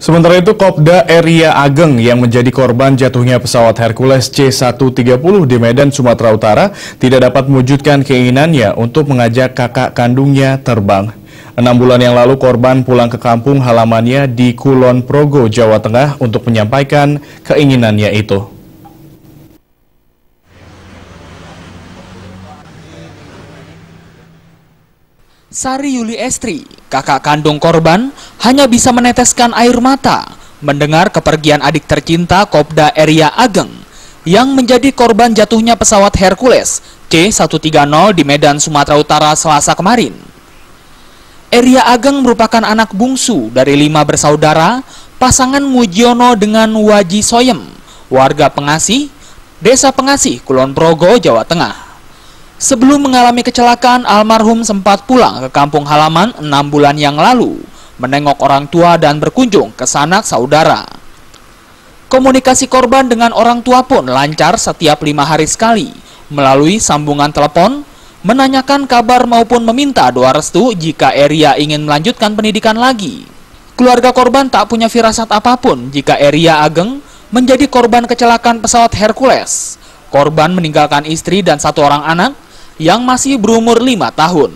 Sementara itu, Kopda Eria Ageng yang menjadi korban jatuhnya pesawat Hercules C-130 di Medan, Sumatera Utara tidak dapat mewujudkan keinginannya untuk mengajak kakak kandungnya terbang. 6 bulan yang lalu korban pulang ke kampung halamannya di Kulon Progo, Jawa Tengah untuk menyampaikan keinginannya itu. Sari Yuli Estri, kakak kandung korban, hanya bisa meneteskan air mata mendengar kepergian adik tercinta Kopda Eria Ageng yang menjadi korban jatuhnya pesawat Hercules C-130 di Medan, Sumatera Utara Selasa kemarin. Eria Ageng merupakan anak bungsu dari 5 bersaudara pasangan Mujiono dengan Waji Soyem, warga Pengasih, Desa Pengasih, Kulon Progo, Jawa Tengah. Sebelum mengalami kecelakaan, almarhum sempat pulang ke kampung halaman 6 bulan yang lalu, menengok orang tua dan berkunjung ke sanak saudara. Komunikasi korban dengan orang tua pun lancar setiap 5 hari sekali, melalui sambungan telepon, menanyakan kabar maupun meminta doa restu jika Eria ingin melanjutkan pendidikan lagi. Keluarga korban tak punya firasat apapun jika Eria Ageng menjadi korban kecelakaan pesawat Hercules. Korban meninggalkan istri dan 1 orang anak yang masih berumur 5 tahun.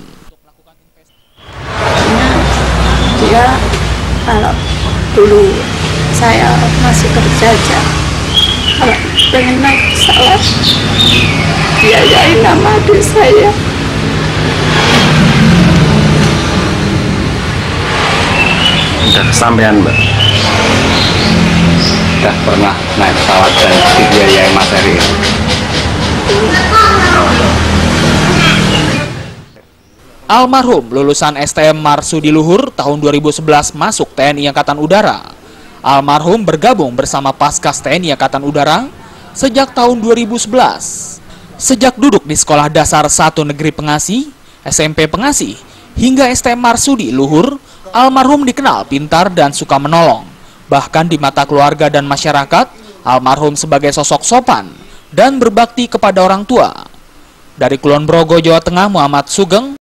Dia kalau dulu saya masih kerja aja, kalau pengen naik pesawat, biayain nama adik saya. Udah sampean, Mbak? Udah pernah naik pesawat dan dibiayai materi? Almarhum lulusan STM Marsudi Luhur tahun 2011 masuk TNI Angkatan Udara. Almarhum bergabung bersama Paskas TNI Angkatan Udara sejak tahun 2011. Sejak duduk di Sekolah Dasar 1 Negeri Pengasih, SMP Pengasih, hingga STM Marsudi Luhur, almarhum dikenal pintar dan suka menolong. Bahkan di mata keluarga dan masyarakat, almarhum sebagai sosok sopan dan berbakti kepada orang tua. Dari Kulon Progo, Jawa Tengah, Muhammad Sugeng.